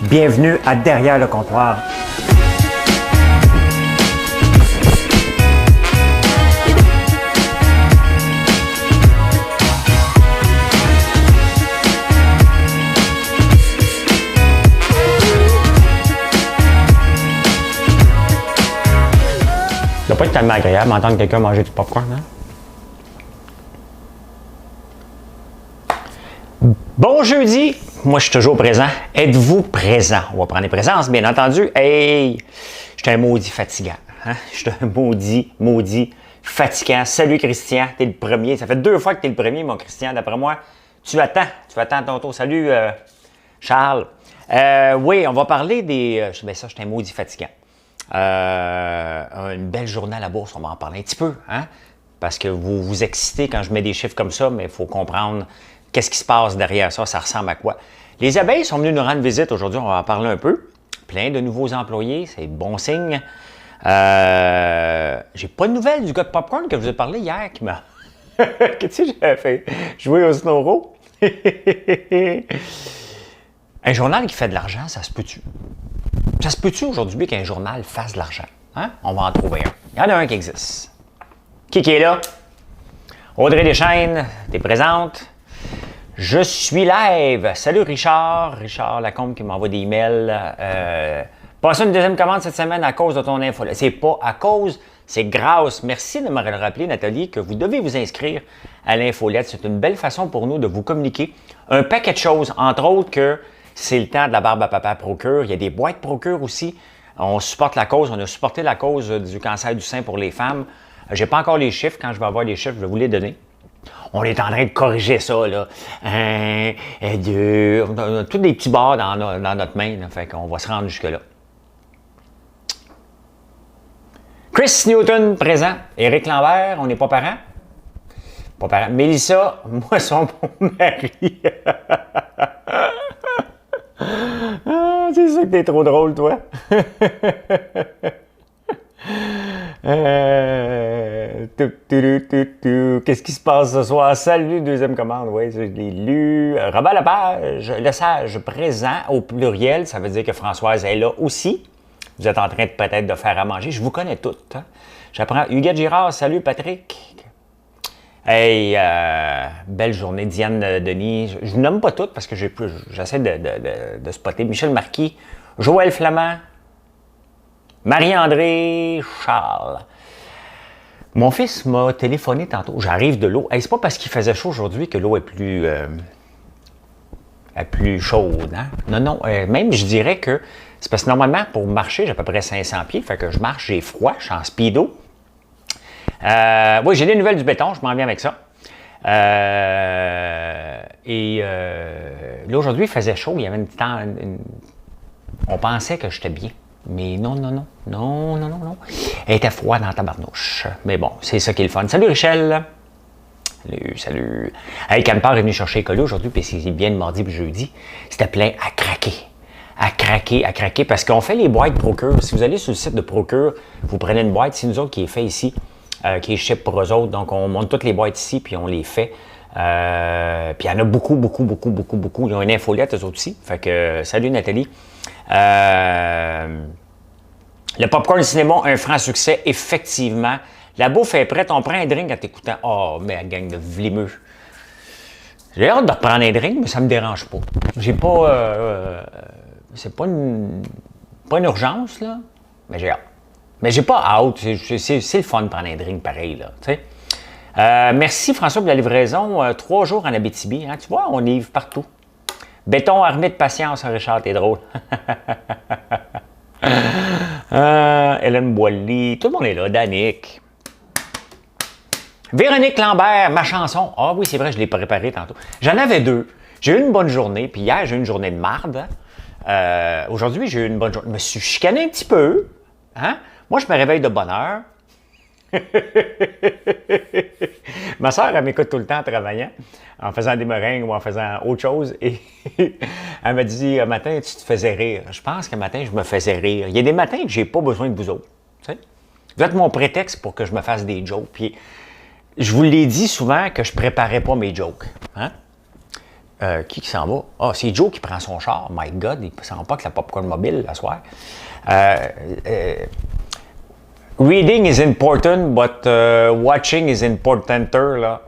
Bienvenue à Derrière le comptoir. Ça doit pas être tellement agréable d'entendre quelqu'un manger du popcorn, hein? Bon jeudi! Moi, je suis toujours présent. Êtes-vous présent? On va prendre les présences, bien entendu. Hey! Je suis un maudit fatigant. Hein? Je suis un maudit fatigant. Salut, Christian. T'es le premier. Ça fait 2 fois que t'es le premier, mon Christian. D'après moi, tu attends ton tour. Salut, Charles. Oui, on va parler des... ben ça, je suis un maudit fatigant. Une belle journée à la bourse, on va en parler un petit peu, hein? Parce que vous vous excitez quand je mets des chiffres comme ça, mais il faut comprendre qu'est-ce qui se passe derrière ça, ça ressemble à quoi. Les abeilles sont venues nous rendre visite aujourd'hui, on va en parler un peu. Plein de nouveaux employés, c'est bon signe. J'ai pas de nouvelles du gars de popcorn que je vous ai parlé hier qui m'a... Qu'est-ce que j'ai fait? Jouer au snowro? Un journal qui fait de l'argent, ça se peut-tu? Ça se peut-tu aujourd'hui qu'un journal fasse de l'argent? Hein? On va en trouver un. Il y en a un qui existe. Qui est là? Audrey Deschênes, t'es présente? Je suis live. Salut Richard. Richard Lacombe qui m'envoie des emails. Passez une deuxième commande cette semaine à cause de ton infolette. C'est pas à cause, c'est grâce. Merci de me rappeler, Nathalie, que vous devez vous inscrire à l'infolette. C'est une belle façon pour nous de vous communiquer un paquet de choses, entre autres que c'est le temps de la barbe à papa Procure. Il y a des boîtes Procure aussi. On supporte la cause. On a supporté la cause du cancer du sein pour les femmes. J'ai pas encore les chiffres. Quand je vais avoir les chiffres, je vais vous les donner. On est en train de corriger ça, là. 1, 2, on a tous des petits barres dans notre main, là. Fait qu'on va se rendre jusque-là. Chris Newton, présent. Éric Lambert, on n'est pas parents? Pas parents. Mélissa, moi, son bon mari. Ah, c'est sûr que t'es trop drôle, toi. Qu'est-ce qui se passe ce soir? Salut, deuxième commande. Oui, je l'ai lu. Robert Lepage, le sage présent au pluriel, ça veut dire que Françoise est là aussi. Vous êtes en train de peut-être de faire à manger. Je vous connais toutes. Hein? J'apprends. Huguette Girard, salut Patrick. Hey, belle journée. Diane Denis. Je ne nomme pas toutes parce que j'essaie de spotter. Michel Marquis, Joël Flamand, Marie-André Charles. Mon fils m'a téléphoné tantôt. J'arrive de l'eau. Hey, c'est pas parce qu'il faisait chaud aujourd'hui que l'eau est plus chaude. Hein? Non. Même, je dirais que c'est parce que normalement, pour marcher, j'ai à peu près 500 pieds. Fait que je marche, j'ai froid, je suis en speedo. Oui, j'ai des nouvelles du béton, je m'en viens avec ça. Là, aujourd'hui, il faisait chaud. Il y avait on pensait que j'étais bien. Mais non. Elle était froide dans ta barnouche. Mais bon, c'est ça qui est le fun. Salut Richel! Salut! Hey, Campard est venu chercher les colis aujourd'hui, puis c'est bien le mardi et le jeudi. C'était plein à craquer, parce qu'on fait les boîtes Procure. Si vous allez sur le site de Procure, vous prenez une boîte, c'est nous autres qui est fait ici, qui est ship pour eux autres. Donc, on monte toutes les boîtes ici, puis on les fait. Puis il y en a beaucoup. Ils ont une infolette, eux autres aussi. Fait que, salut Nathalie. Le popcorn cinéma, un franc succès, effectivement. La bouffe est prête, on prend un drink en t'écoutant. Oh, mais la gang de vlimeux. J'ai hâte de reprendre un drink, mais ça me dérange pas. J'ai pas... c'est pas une urgence, là, mais j'ai hâte. Mais j'ai pas hâte. C'est le fun de prendre un drink pareil, là, tu sais. Merci François pour la livraison. 3 jours en Abitibi. Hein, tu vois, on livre partout. Béton armé de patience, Richard, t'es drôle. Hélène Boilly, tout le monde est là. Danick. Véronique Lambert, ma chanson. Ah oui, c'est vrai, je l'ai préparée tantôt. J'en avais 2. J'ai eu une bonne journée, puis hier, j'ai eu une journée de marde. Aujourd'hui, j'ai eu une bonne journée. Je me suis chicané un petit peu. Hein? Moi, je me réveille de bonne heure. Ma soeur, elle m'écoute tout le temps en travaillant, en faisant des meringues ou en faisant autre chose. Et elle m'a dit, un matin, tu te faisais rire. Je pense qu'un matin, je me faisais rire. Il y a des matins que j'ai pas besoin de vous autres. Tu sais? Vous êtes mon prétexte pour que je me fasse des jokes. Puis, je vous l'ai dit souvent que je préparais pas mes jokes. Hein? Qui s'en va? Ah, c'est Joe qui prend son char. My God, il ne s'en va pas avec la popcorn mobile la soir. Reading is important, but watching is importanter, là.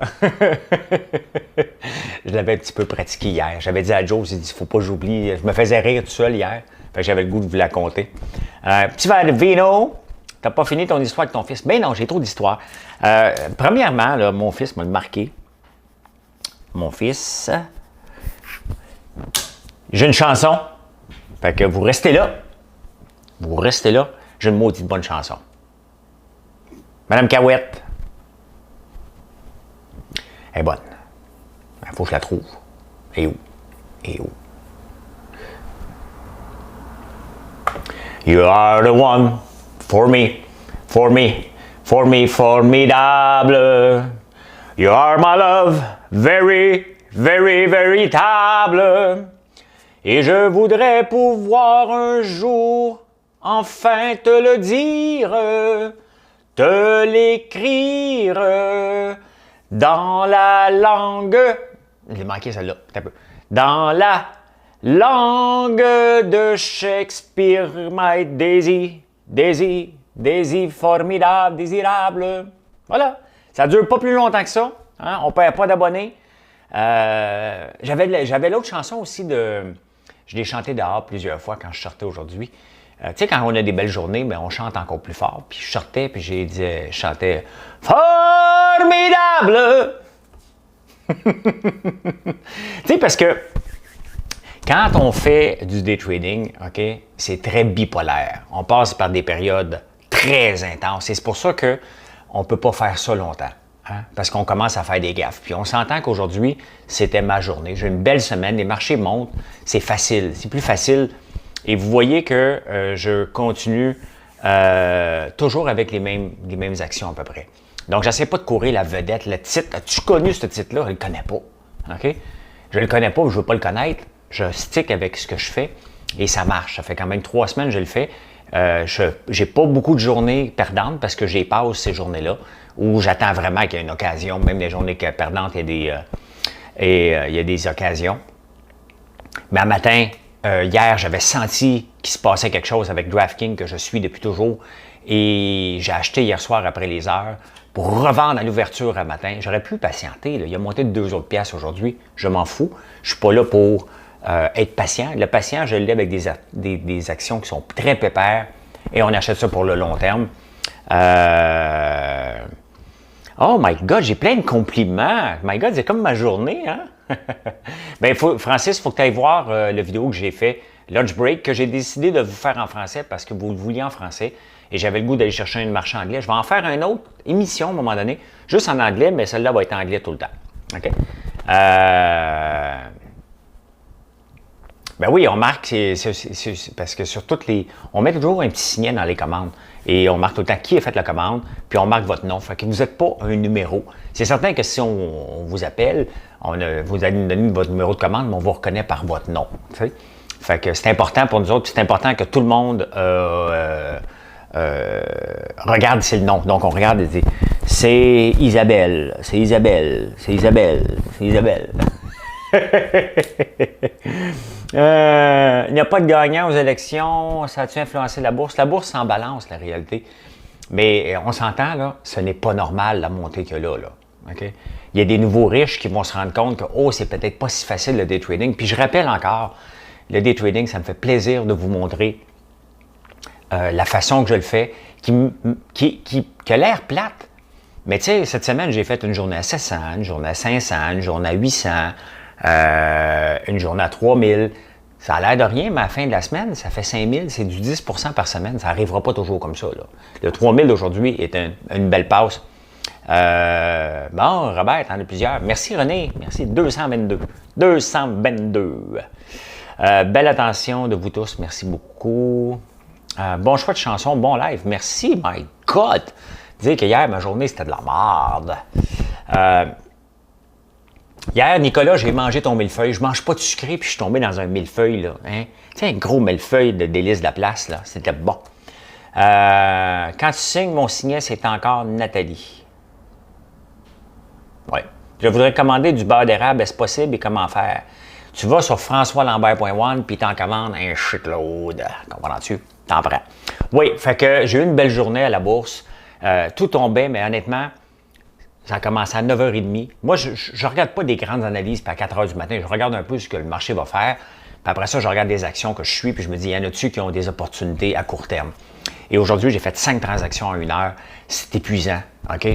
Je l'avais un petit peu pratiqué hier. J'avais dit à Joe, j'ai dit, faut pas que j'oublie. Je me faisais rire tout seul hier. Fait que j'avais le goût de vous la conter. Petit verre de vino. T'as pas fini ton histoire avec ton fils? Ben non, j'ai trop d'histoires. Premièrement, là, mon fils m'a marqué. Mon fils... J'ai une chanson. Fait que vous restez là. Vous restez là. J'ai une maudite bonne chanson. Madame Cahouette. Elle est bonne. Il faut que je la trouve. Et où? Et où? You are the one for me, for me, for me, formidable. You are my love, very, very, véritable. Et je voudrais pouvoir un jour enfin te le dire, te l'écrire dans la langue. J'ai manqué celle-là, un peu. Dans la langue de Shakespeare, my Daisy, Daisy, Daisy formidable, désirable. Voilà. Ça ne dure pas plus longtemps que ça. Hein? On ne perd pas d'abonnés. J'avais l'autre chanson aussi de... Je l'ai chanté dehors plusieurs fois quand je sortais aujourd'hui. Tu sais, quand on a des belles journées, ben, on chante encore plus fort. Puis je sortais, puis je chantais « Formidable! » Tu sais, parce que quand on fait du day trading, OK, c'est très bipolaire. On passe par des périodes très intenses. Et c'est pour ça qu'on ne peut pas faire ça longtemps. Hein, parce qu'on commence à faire des gaffes. Puis on s'entend qu'aujourd'hui, c'était ma journée. J'ai une belle semaine, les marchés montent, c'est facile, c'est plus facile. Et vous voyez que je continue toujours avec les mêmes actions à peu près. Donc, j'essaie pas de courir la vedette, le titre. As-tu connu ce titre-là? Je ne le connais pas. OK? Je ne le connais pas, je ne veux pas le connaître. Je stick avec ce que je fais et ça marche. Ça fait quand même 3 semaines que je le fais. Je n'ai pas beaucoup de journées perdantes parce que j'ai passe ces journées-là où j'attends vraiment qu'il y ait une occasion. Même les journées perdantes, il y a des occasions. Mais un matin, hier, j'avais senti qu'il se passait quelque chose avec DraftKings que je suis depuis toujours. Et j'ai acheté hier soir après les heures pour revendre à l'ouverture un matin. J'aurais pu patienter. Là. Il a monté de 2 autres piastres aujourd'hui. Je m'en fous. Je ne suis pas là pour être patient. Le patient, je l'ai avec des actions qui sont très pépères et on achète ça pour le long terme. Oh my God, j'ai plein de compliments. My God, c'est comme ma journée, hein? Ben, Francis, il faut que tu ailles voir la vidéo que j'ai fait, Lunch Break, que j'ai décidé de vous faire en français parce que vous le vouliez en français et j'avais le goût d'aller chercher un marché anglais. Je vais en faire une autre émission à un moment donné, juste en anglais, mais celle-là va être en anglais tout le temps. OK? Ben oui, on marque, parce que sur toutes les... On met toujours un petit signet dans les commandes. Et on marque tout le temps qui a fait la commande, puis on marque votre nom. Fait que vous n'êtes pas un numéro. C'est certain que si on vous appelle, vous allez nous donner votre numéro de commande, mais on vous reconnaît par votre nom. T'sais? Fait que c'est important pour nous autres, puis c'est important que tout le monde regarde c'est le nom. Donc on regarde et dit c'est Isabelle, c'est Isabelle, c'est Isabelle, c'est Isabelle. Il n'y a pas de gagnant aux élections. Ça a-tu influencé la bourse? La bourse s'en balance, la réalité. Mais on s'entend, là, ce n'est pas normal la montée qu'il y a là. Okay? Il y a des nouveaux riches qui vont se rendre compte que, oh, c'est peut-être pas si facile le day trading. Puis je rappelle encore, le day trading, ça me fait plaisir de vous montrer la façon que je le fais, qui a l'air plate. Mais tu sais, cette semaine, j'ai fait une journée à 700, une journée à 500, une journée à 800. Une journée à 3000, ça a l'air de rien, mais à la fin de la semaine, ça fait 5000, c'est du 10% par semaine. Ça n'arrivera pas toujours comme ça. Là. Le 3000 d'aujourd'hui est une belle passe. Bon, Robert, t'en as plusieurs. Merci René, merci. 222. 222. Belle attention de vous tous, merci beaucoup. Bon choix de chanson, bon live. Merci, my God. Dire que hier, ma journée, c'était de la merde. Hier, Nicolas, j'ai mangé ton millefeuille. Je mange pas de sucré, puis je suis tombé dans un millefeuille, là. Hein? Tu sais, un gros millefeuille de délices de la place, là. C'était bon. Quand tu signes, mon signet, c'est encore Nathalie. Oui. Je voudrais commander du beurre d'érable, est-ce possible et comment faire? Tu vas sur françoislambert.one puis t'en commandes un shitload. Comprends-tu? T'en prends. Oui, fait que j'ai eu une belle journée à la bourse. Tout tombait, mais honnêtement, ça a commencé à 9h30. Moi, je ne regarde pas des grandes analyses puis à 4h du matin. Je regarde un peu ce que le marché va faire. Puis après ça, je regarde des actions que je suis puis je me dis, il y en a-tu qui ont des opportunités à court terme? Et aujourd'hui, j'ai fait 5 transactions en 1 heure. C'est épuisant. OK?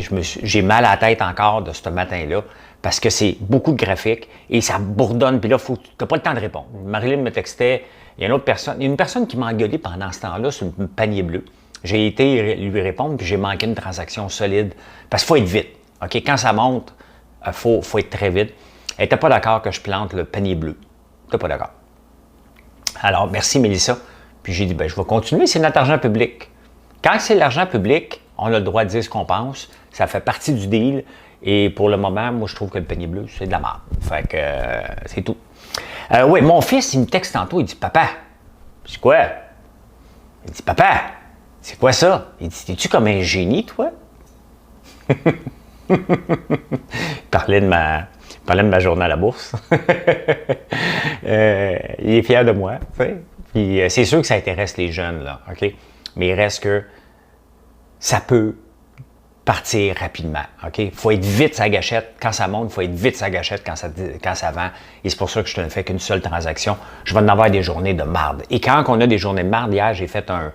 J'ai mal à la tête encore de ce matin-là parce que c'est beaucoup de graphiques et ça bourdonne. Puis là, tu n'as pas le temps de répondre. Marilyn me textait. Il y a une personne qui m'a engueulé pendant ce temps-là sur le panier bleu. J'ai été lui répondre puis j'ai manqué une transaction solide parce qu'il faut être vite. OK? Quand ça monte, il faut être très vite. Elle n'était pas d'accord que je plante le panier bleu. Elle n'était pas d'accord. Alors, merci Mélissa. Puis j'ai dit, je vais continuer, c'est notre argent public. Quand c'est l'argent public, on a le droit de dire ce qu'on pense. Ça fait partie du deal. Et pour le moment, moi, je trouve que le panier bleu, c'est de la merde. Fait que c'est tout. Oui, mon fils, il me texte tantôt, il dit, papa, c'est quoi? Il dit, papa, c'est quoi ça? Il dit, es-tu comme un génie, toi? Il parlait de ma journée à la bourse. Il est fier de moi, tu sais. Puis c'est sûr que ça intéresse les jeunes, là, OK? Mais il reste que ça peut partir rapidement, OK? Il faut être vite sa gâchette. Quand ça monte, il faut être vite sa gâchette quand ça vend. Et c'est pour ça que je ne fais qu'une seule transaction. Je vais en avoir des journées de marde. Et quand on a des journées de marde, hier, j'ai fait un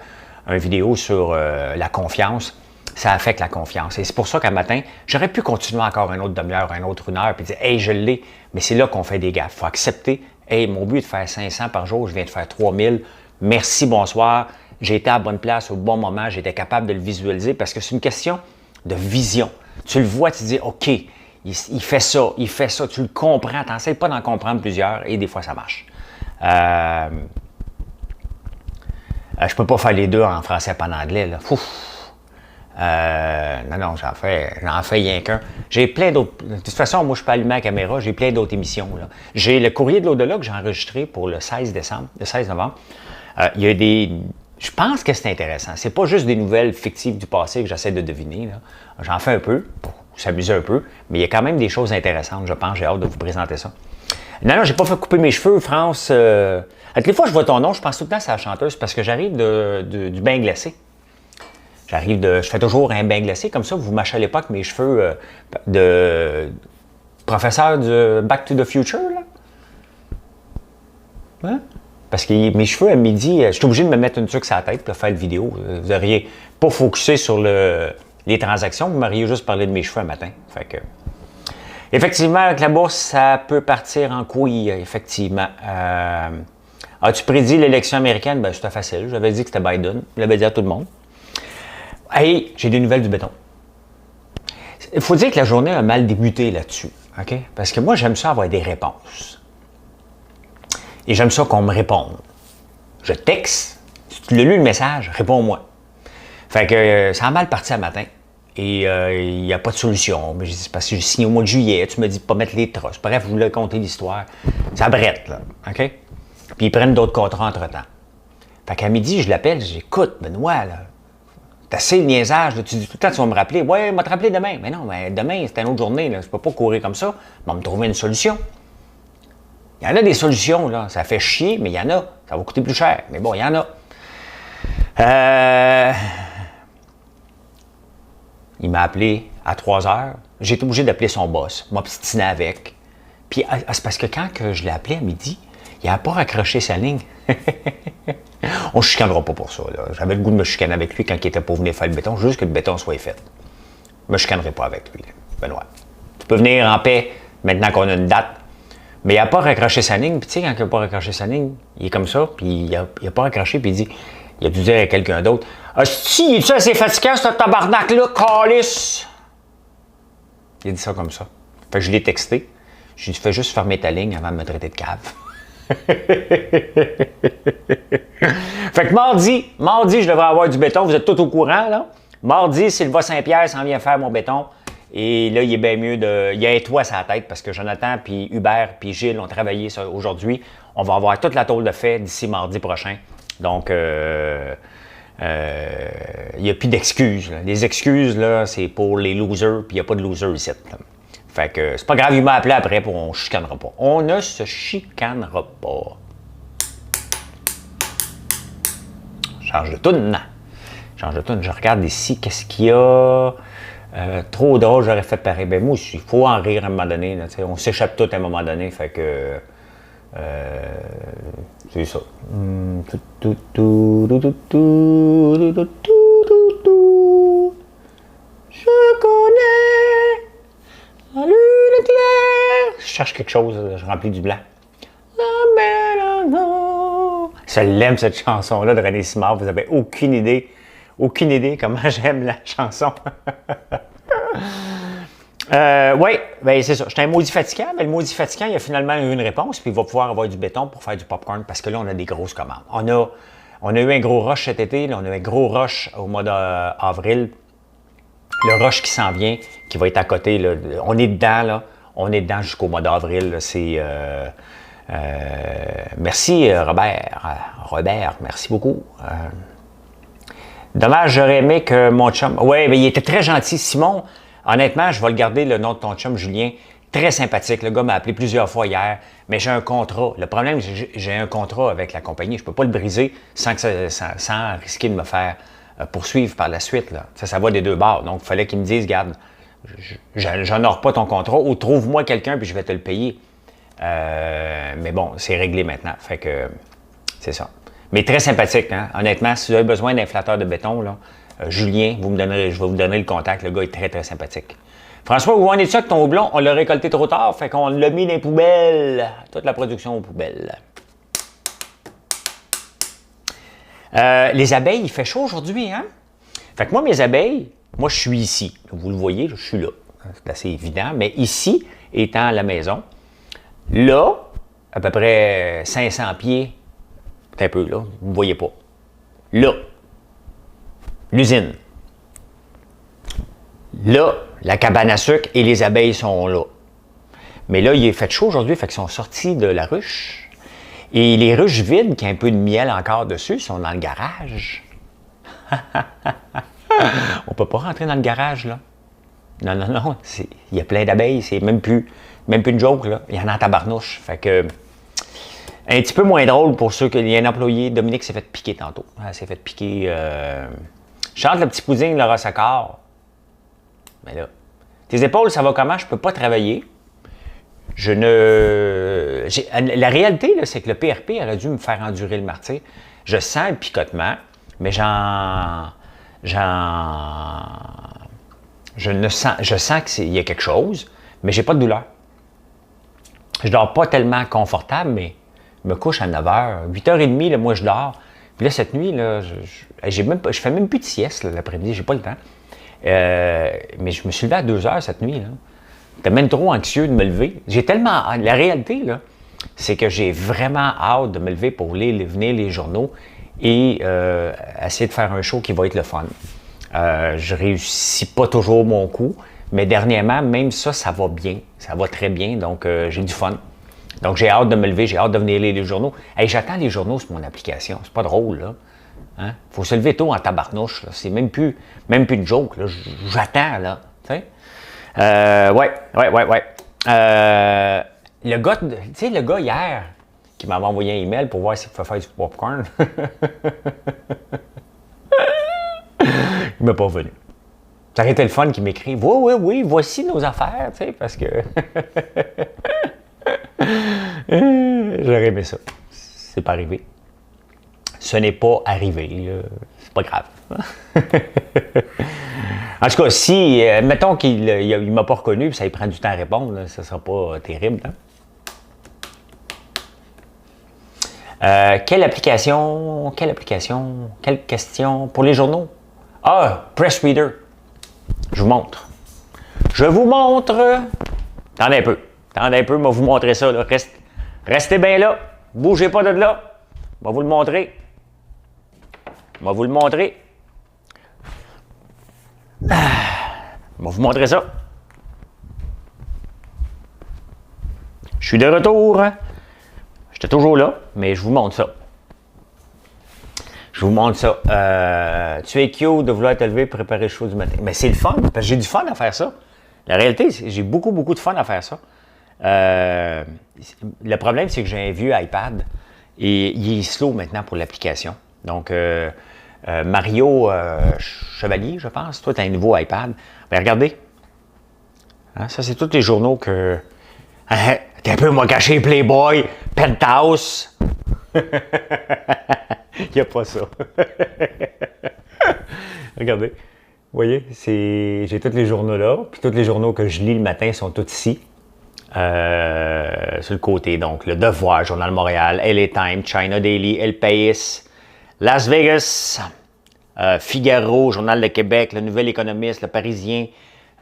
vidéo sur la confiance. Ça affecte la confiance. Et c'est pour ça qu'un matin, j'aurais pu continuer encore une autre demi-heure, une autre 1 heure, puis dire « Hey, je l'ai », mais c'est là qu'on fait des gaffes. Il faut accepter « Hey, mon but est de faire 500 par jour, je viens de faire 3000. Merci, bonsoir. J'ai été à la bonne place au bon moment, j'étais capable de le visualiser parce que c'est une question de vision. Tu le vois, tu te dis « OK, il fait ça, tu le comprends, tu n'essaies pas d'en comprendre plusieurs et des fois ça marche. Je ne peux pas faire les deux en français et en anglais. Là. Non, j'en fais rien qu'un. J'ai plein d'autres. De toute façon, moi, je peux allumer la caméra, j'ai plein d'autres émissions. Là. J'ai le courrier de l'au-delà que j'ai enregistré pour le 16 novembre. Il y a des. Je pense que c'est intéressant. C'est pas juste des nouvelles fictives du passé que j'essaie de deviner. Là. J'en fais un peu pour s'amuser un peu, mais il y a quand même des choses intéressantes, je pense. J'ai hâte de vous présenter ça. Non, j'ai pas fait couper mes cheveux, France. Toutes les fois que je vois ton nom, je pense tout le temps à la chanteuse parce que j'arrive du bain glacé. Je fais toujours un bain glacé, comme ça, vous ne m'achalez pas avec mes cheveux de professeur de Back to the Future, là. Hein? Parce que mes cheveux, à midi, je suis obligé de me mettre une tuque sur la tête pour faire une vidéo. Vous n'auriez pas focusé sur les transactions, vous m'auriez juste parlé de mes cheveux un matin. Fait que, effectivement, avec la bourse, ça peut partir en couille, effectivement. As-tu prédit l'élection américaine? Ben, c'était facile. J'avais dit que c'était Biden. Je l'avais dit à tout le monde. Hey, j'ai des nouvelles du béton. Il faut dire que la journée a mal débuté là-dessus, OK? Parce que moi, j'aime ça avoir des réponses. Et j'aime ça qu'on me réponde. Je texte, tu l'as lu le message, réponds-moi. Fait que ça a mal parti ce matin. Et il n'y a pas de solution. Mais parce que j'ai signé au mois de juillet, tu me dis de ne pas mettre les trosses. Bref, je voulais compter l'histoire. Ça brette, là, OK? Puis ils prennent d'autres contrats entre-temps. Fait qu'à midi, je l'appelle, je dis, écoute, Benoît, là, t'as assez le niaisage, là. Tu dis tout le temps, tu vas me rappeler. Ouais, je vais te rappeler demain. Mais non, mais demain, c'est une autre journée, là. Je peux pas courir comme ça. On va me trouver une solution. Il y en a des solutions, là. Ça fait chier, mais il y en a. Ça va coûter plus cher. Mais bon, il y en a. Il m'a appelé à 3 heures. J'ai été obligé d'appeler son boss, m'obstiner avec. Puis c'est parce que quand je l'ai appelé à midi, il n'a pas raccroché sa ligne. On ne se chicanera pas pour ça. J'avais le goût de me chicaner avec lui quand il était pour venir faire le béton, juste que le béton soit fait. Je ne me chicanerai pas avec lui, Benoît. Tu peux venir en paix maintenant qu'on a une date. Mais il n'a pas raccroché sa ligne. Puis tu sais, quand il n'a pas raccroché sa ligne, il est comme ça, puis il n'a pas raccroché, puis il dit, il a dû dire à quelqu'un d'autre, « Hostie, es-tu assez fatigant, ce tabarnak-là, calice? » Il a dit ça comme ça. Fait que je l'ai texté. Je lui ai dit, fais juste fermer ta ligne avant de me traiter de cave. Fait que mardi, je devrais avoir du béton. Vous êtes tous au courant, là. Mardi, Sylvain Saint-Pierre s'en vient faire mon béton. Et là, il est bien mieux de... Il y a un toit sur la tête parce que Jonathan, puis Hubert, puis Gilles ont travaillé ça aujourd'hui. On va avoir toute la tôle de fait d'ici mardi prochain. Donc, il n'y a plus d'excuses. Les excuses, là, c'est pour les losers, puis il n'y a pas de losers ici. Fait que c'est pas grave, il m'a appelé après, pour on ne chicanera pas. On ne se chicanera pas. Change de toune. Change de toune. Je regarde ici, qu'est-ce qu'il y a? Trop drôle, j'aurais fait pareil. Ben moi aussi, il faut en rire à un moment donné. Là, on s'échappe tout à un moment donné, fait que... c'est ça. Je connais la lune claire. Je cherche quelque chose, je remplis du blanc. Je l'aime cette chanson-là de René Simard. Vous n'avez aucune idée comment j'aime la chanson. Oui, ben c'est ça. J'étais un maudit fatigant, mais le maudit fatigant, il a finalement eu une réponse, puis il va pouvoir avoir du béton pour faire du popcorn, parce que là, on a des grosses commandes. On a eu un gros rush cet été, là, on a eu un gros rush au mois d'avril. Le rush qui s'en vient, qui va être à côté, là, on est dedans, là. On est dedans jusqu'au mois d'avril. C'est... merci, Robert, merci beaucoup. Dommage, j'aurais aimé que mon chum... Oui, mais il était très gentil. Simon, honnêtement, je vais le garder, le nom de ton chum, Julien. Très sympathique. Le gars m'a appelé plusieurs fois hier, mais j'ai un contrat. Le problème, j'ai un contrat avec la compagnie. Je ne peux pas le briser sans risquer de me faire poursuivre par la suite. Là. Ça va des deux bords. Donc, il fallait qu'il me dise, regarde, j'honore pas ton contrat ou trouve-moi quelqu'un puis je vais te le payer. Mais bon, c'est réglé maintenant. Fait que c'est ça. Mais très sympathique, hein? Honnêtement, si vous avez besoin d'inflateur de béton, là, Julien, je vais vous donner le contact. Le gars est très, très sympathique. François, où en es-tu avec ton houblon? On l'a récolté trop tard, fait qu'on l'a mis dans les poubelles. Toute la production aux poubelles. Les abeilles, il fait chaud aujourd'hui, hein? Fait que moi, mes abeilles, moi, je suis ici. Vous le voyez, je suis là. C'est assez évident. Mais ici, étant la maison, là, à peu près 500 pieds, un peu, là, vous ne voyez pas. Là, l'usine. Là, la cabane à sucre et les abeilles sont là. Mais là, il est fait chaud aujourd'hui, fait qu'ils sont sortis de la ruche. Et les ruches vides, qui ont un peu de miel encore dessus, sont dans le garage. On peut pas rentrer dans le garage, là. Non, non, non. Il y a plein d'abeilles, c'est même plus une joke, là. Il y en a en tabarnouche. Fait que... Un petit peu moins drôle pour ceux qu'il y a un employé, Dominique s'est fait piquer tantôt. Elle s'est fait piquer... Chante le petit pudding, Laura Saccar. Mais là, tes épaules, ça va comment? Je peux pas travailler. La réalité, là, c'est que le PRP aurait dû me faire endurer le martyre. Je sens le picotement, mais je sens qu'il y a quelque chose, mais j'ai pas de douleur. Je dors pas tellement confortable, mais je me couche à 9h. 8h30, là, moi, je dors. Puis là, cette nuit, là, je fais même plus de sieste l'après-midi, j'ai pas le temps. Mais je me suis levé à 2h cette nuit. J'étais même trop anxieux de me lever. La réalité, là, c'est que j'ai vraiment hâte de me lever pour venir les journaux et essayer de faire un show qui va être le fun. Je réussis pas toujours mon coup, mais dernièrement, même ça va bien. Ça va très bien, donc j'ai du fun. Donc j'ai hâte de me lever, j'ai hâte de venir lire les journaux. Hey, j'attends les journaux sur mon application. C'est pas drôle, là. Hein? Faut se lever tôt en tabarnouche. Là. C'est même plus une joke. Là. J'attends, là. Tu sais? Ouais. Le gars, tu sais, le gars hier, qui m'avait envoyé un email pour voir s'il pouvait faire du popcorn. Il m'a pas revenu. Ça aurait été le fun qu'il m'écrit. Oui, voici nos affaires, tu sais, parce que. J'aurais aimé ça. C'est pas arrivé. Ce n'est pas arrivé. C'est pas grave. En tout cas, si, mettons qu'il ne m'a pas reconnu, puis ça lui prend du temps à répondre, là, ça ne sera pas terrible. Hein? Quelle application, quelle question pour les journaux? Ah, Press Reader. Je vous montre. Attendez un peu, je vais vous montrer ça. Là. Restez bien là, bougez pas de là. Je vais vous le montrer. Je vais vous montrer ça. Je suis de retour. J'étais toujours là, mais je vous montre ça. Tu es cute de vouloir te lever et préparer le show du matin. Mais c'est le fun, parce que j'ai du fun à faire ça. La réalité, j'ai beaucoup, beaucoup de fun à faire ça. Le problème, c'est que j'ai un vieux iPad et il est slow maintenant pour l'application. Donc, Mario Chevalier, je pense, toi, tu as un nouveau iPad. Bien, regardez. Hein, ça, c'est tous les journaux que... Hein, t'es un peu, moi, caché Playboy, Penthouse. Il n'y a pas ça. Regardez. Vous voyez, j'ai tous les journaux là, puis tous les journaux que je lis le matin sont tous ici, sur le côté. Donc, Le Devoir, Journal de Montréal, LA Times, China Daily, El País, Las Vegas, Figaro, Journal de Québec, Le Nouvel Économiste, Le Parisien,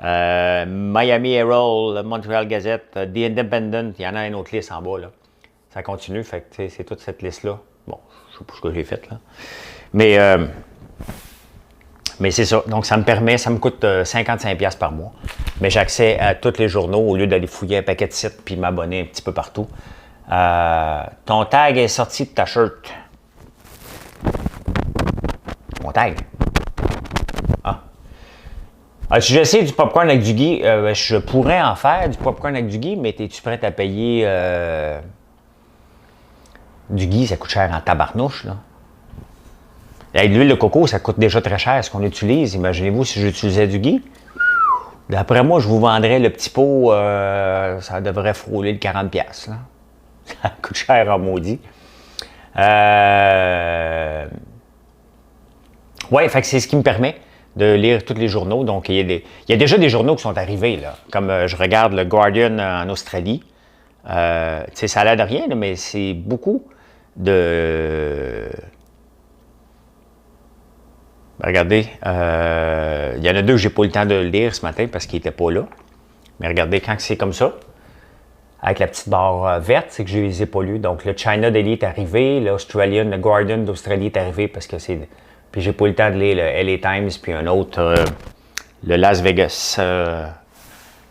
Miami Herald, Montreal Gazette, The Independent, il y en a une autre liste en bas, là. Ça continue, fait que c'est toute cette liste-là. Bon, je ne sais pas ce que j'ai fait, là. Mais c'est ça. Donc, ça me coûte 55$ par mois. Mais j'ai accès à tous les journaux au lieu d'aller fouiller un paquet de sites puis m'abonner un petit peu partout. Ton tag est sorti de ta shirt. Mon tag? Ah. Si j'essaie du popcorn avec du Guy, je pourrais en faire du popcorn avec du Guy, mais es-tu prête à payer du Guy? Ça coûte cher en tabarnouche, là. L'huile de coco, ça coûte déjà très cher ce qu'on utilise. Imaginez-vous si j'utilisais du Guy. D'après moi, je vous vendrais le petit pot, ça devrait frôler le 40$. Là. Ça coûte cher en maudit. Oui, fait que c'est ce qui me permet de lire tous les journaux. Donc, il y a déjà des journaux qui sont arrivés, là. Comme je regarde le Guardian en Australie. Ça a l'air de rien, là, mais c'est beaucoup de... Regardez, il y en a deux que j'ai pas eu le temps de lire ce matin parce qu'ils n'étaient pas là. Mais regardez, quand c'est comme ça, avec la petite barre verte, c'est que je les ai pas lus. Donc, le China Daily est arrivé, le Guardian d'Australie est arrivé parce que c'est... Puis j'ai pas eu le temps de lire le LA Times, puis un autre, le Las Vegas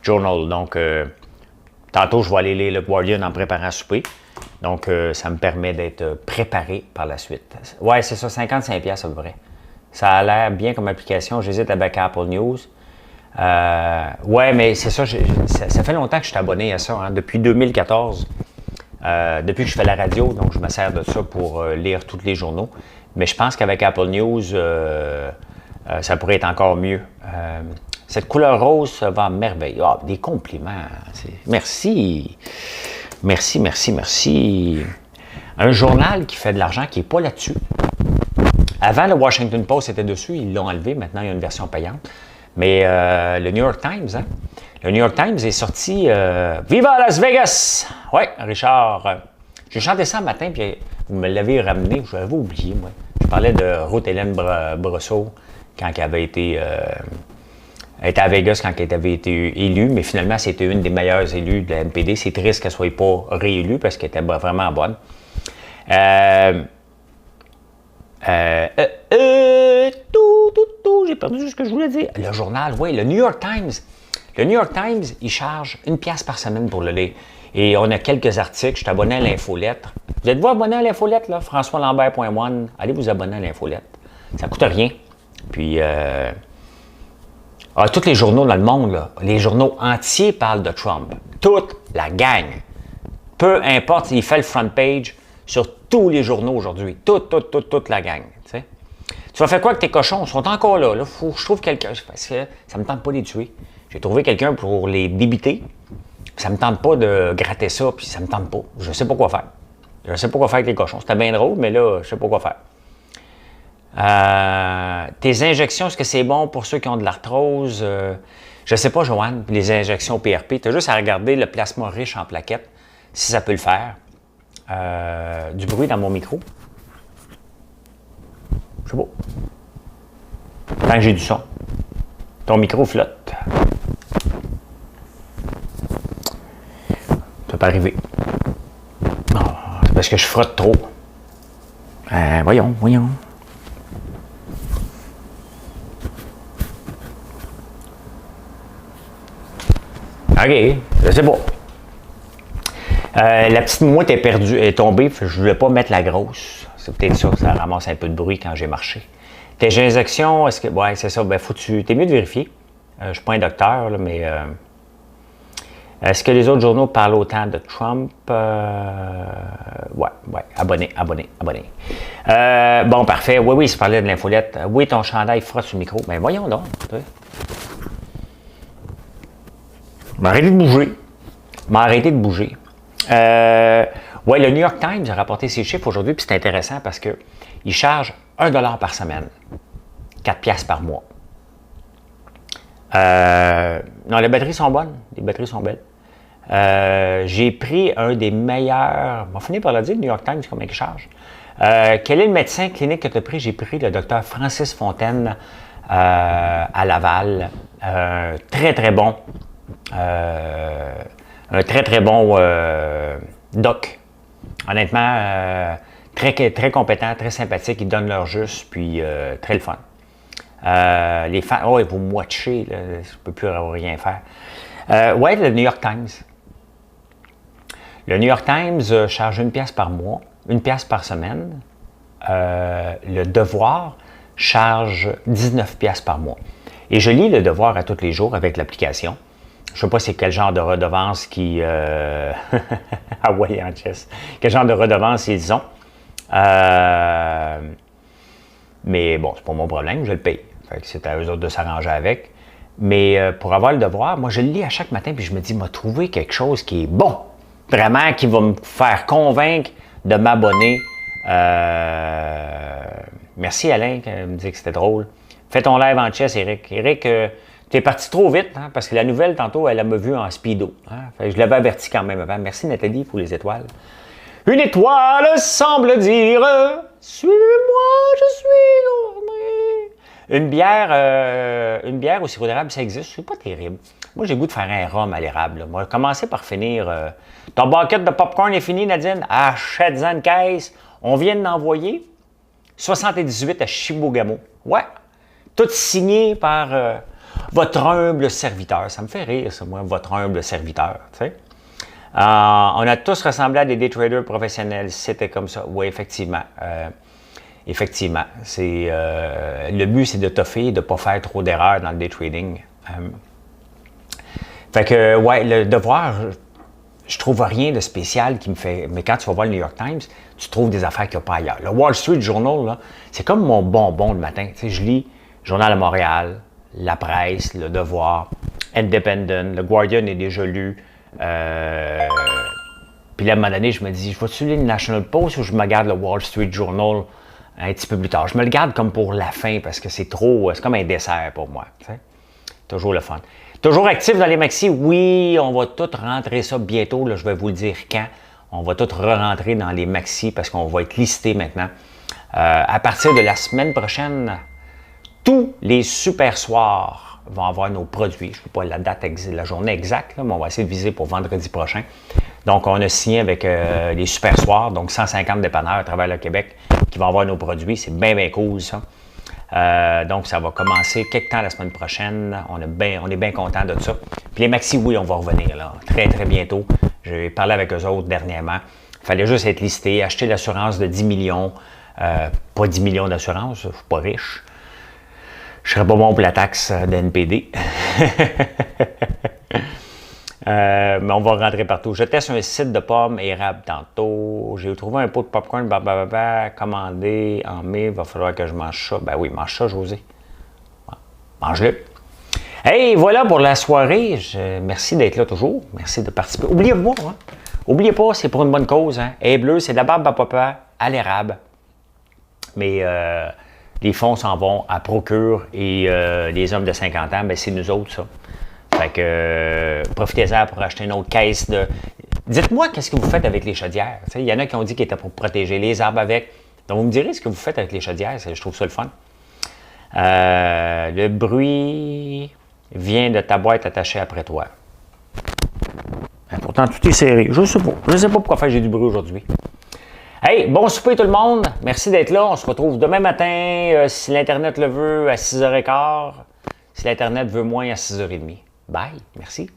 Journal. Donc, tantôt, je vais aller lire le Guardian en préparant à souper. Donc, ça me permet d'être préparé par la suite. Ouais, c'est ça, 55$ à peu près. Ça a l'air bien comme application. J'hésite avec Apple News. Ouais, mais c'est ça, ça fait longtemps que je suis abonné à ça, hein, depuis 2014. Depuis que je fais la radio, donc je me sers de ça pour lire tous les journaux. Mais je pense qu'avec Apple News, ça pourrait être encore mieux. Cette couleur rose, ça va à merveille. Ah, des compliments. Merci. Merci, merci, merci. Un journal qui fait de l'argent qui n'est pas là-dessus. Avant, le Washington Post était dessus, ils l'ont enlevé. Maintenant, il y a une version payante. Mais le New York Times, hein? Le New York Times est sorti Viva Las Vegas! Oui, Richard. J'ai chanté ça le matin, puis vous me l'avez ramené. Je l'avais oublié, moi. Je parlais de Ruth Hélène Brosseau quand elle avait été. Elle était à Vegas quand elle avait été élue, mais finalement, c'était une des meilleures élues de la NPD. C'est triste qu'elle ne soit pas réélue parce qu'elle était vraiment bonne. J'ai perdu ce que je voulais dire. Le journal, oui, le New York Times. Le New York Times, il charge 1$ par semaine pour le lire. Et on a quelques articles. Je suis abonné à l'infolettre. Vous êtes-vous abonné à l'infolettre, là? FrançoisLambert.one. Allez vous abonner à l'infolettre. Ça ne coûte rien. Puis, tous les journaux dans le monde, là, les journaux entiers parlent de Trump. Toute la gang. Peu importe, il fait le front page sur tous les journaux aujourd'hui. Toute la gang. T'sais. Tu vas faire quoi avec tes cochons? Ils sont encore là. Faut que je trouve quelqu'un. Parce que ça ne me tente pas de les tuer. J'ai trouvé quelqu'un pour les débiter. Ça ne me tente pas de gratter ça, puis ça ne me tente pas. Je ne sais pas quoi faire. Je ne sais pas quoi faire avec les cochons. C'était bien drôle, mais là, je ne sais pas quoi faire. Tes injections, est-ce que c'est bon pour ceux qui ont de l'arthrose? Je ne sais pas, Joanne, les injections PRP. Tu as juste à regarder le plasma riche en plaquettes, si ça peut le faire. Du bruit dans mon micro. Je sais pas. Tant que j'ai du son. Ton micro flotte. Ça peut pas arriver. Oh, c'est parce que je frotte trop. Voyons. OK, je sais pas. La petite mouette est tombée, je ne voulais pas mettre la grosse. C'est peut-être ça, ça ramasse un peu de bruit quand j'ai marché. Tes injections, est-ce que. Ouais, c'est ça, ben t'es mieux de vérifier. Je ne suis pas un docteur, là, mais est-ce que les autres journaux parlent autant de Trump? Ouais, abonné. Bon, parfait. Oui, il parlait de l'infolette. Oui, ton chandail frotte sur le micro. Ben voyons donc. M'arrêtez de bouger. Ouais, le New York Times a rapporté ses chiffres aujourd'hui, puis c'est intéressant parce qu'il charge 1 $ par semaine, 4 piastres par mois. Non, les batteries sont bonnes. Les batteries sont belles. J'ai pris un des meilleurs. On va finir par le dire, le New York Times, combien il charge. Quel est le médecin clinique que tu as pris? J'ai pris le docteur Francis Fontaine à Laval. Très, très bon. Un très, très bon doc. Honnêtement, très compétent, très sympathique. Ils donnent leur juste, puis très le fun. Les fans, oh, ils vont me watcher, là, je ne peux plus rien faire. Ouais, le New York Times. Le New York Times charge 1 pièce par mois, 1 pièce par semaine. Le Devoir charge 19 pièces par mois. Et je lis le Devoir à tous les jours avec l'application. Je ne sais pas c'est quel genre de redevance qui... ah ouais, en chess. Quel genre de redevance ils ont. Mais bon, c'est pas mon problème, je le paye. Fait que c'est à eux autres de s'arranger avec. Mais pour avoir le Devoir, moi je le lis à chaque matin puis je me dis, m'a trouvé quelque chose qui est bon. Vraiment, qui va me faire convaincre de m'abonner. Merci Alain qui me dit que c'était drôle. Fais ton live en chess, Eric. Eric, tu es parti trop vite, hein, parce que la nouvelle, tantôt, elle m'a vu en speedo. Hein. Fait que je l'avais averti quand même avant. Merci Nathalie pour les étoiles. Une étoile semble dire « Suis-moi, je suis dormi ». Une bière au sirop d'érable, ça existe, c'est pas terrible. Moi, j'ai le goût de faire un rhum à l'érable. Là. Moi, commencer par finir. Ton bucket de popcorn est fini, Nadine? Achète-en une caisse. On vient de l'envoyer. 78 à Chibougamau. Ouais. Tout signé par votre humble serviteur. Ça me fait rire, ça, moi, votre humble serviteur. Tu sais? On a tous ressemblé à des day traders professionnels. C'était comme ça. Oui, effectivement. Effectivement. Le but, c'est de toffer et de ne pas faire trop d'erreurs dans le day trading. Fait que, ouais, le Devoir, je trouve rien de spécial qui me fait... Mais quand tu vas voir le New York Times, tu trouves des affaires qu'il n'y a pas ailleurs. Le Wall Street Journal, là, c'est comme mon bonbon le matin. Tu sais, je lis Journal de Montréal, La Presse, Le Devoir, Independent, Le Guardian est déjà lu. Puis là, à un moment donné, je me dis, je vais-tu lire le National Post ou je me garde le Wall Street Journal un petit peu plus tard? Je me le garde comme pour la fin parce que c'est comme un dessert pour moi. Tu sais? Toujours le fun. Toujours actif dans les maxis? Oui, on va tout rentrer ça bientôt. Là, je vais vous le dire quand. On va tout re-rentrer dans les maxis parce qu'on va être listé maintenant. À partir de la semaine prochaine, tous les super soirs vont avoir nos produits. Je ne sais pas la date, la journée exacte, là, mais on va essayer de viser pour vendredi prochain. Donc, on a signé avec les super soirs, donc 150 dépanneurs à travers le Québec qui vont avoir nos produits. C'est bien, bien cool, ça. Donc, ça va commencer quelque temps la semaine prochaine. On est bien content de ça. Puis les maxi, oui, on va revenir là, très, très bientôt. J'ai parlé avec eux autres dernièrement. Il fallait juste être listé, acheter l'assurance de 10 millions. Pas 10 millions d'assurance, je ne suis pas riche. Je ne serais pas bon pour la taxe d'NPD. Mais on va rentrer partout. Je teste un site de pommes et érable tantôt. J'ai trouvé un pot de popcorn commandé en mai. Il va falloir que je mange ça. Ben oui, mange ça, José. Mange-le. Hey, voilà pour la soirée. Merci d'être là toujours. Merci de participer. Oubliez-moi, hein? Oubliez pas, c'est pour une bonne cause. Hein? Et bleu, c'est de la barbe à papa à l'érable. Mais les fonds s'en vont à Procure et les hommes de 50 ans, ben c'est nous autres, ça. Fait que profitez-en pour acheter une autre caisse de... Dites-moi qu'est-ce que vous faites avec les chaudières. Il y en a qui ont dit qu'ils étaient pour protéger les arbres avec. Donc, vous me direz ce que vous faites avec les chaudières. Je trouve ça le fun. Le bruit vient de ta boîte attachée après toi. Ben, pourtant, tout est serré. Je ne sais pas. Je ne sais pas pourquoi j'ai du bruit aujourd'hui. Hey, bon souper tout le monde. Merci d'être là. On se retrouve demain matin, si l'Internet le veut, à 6h15. Si l'Internet veut moins, à 6h30. Bye. Merci.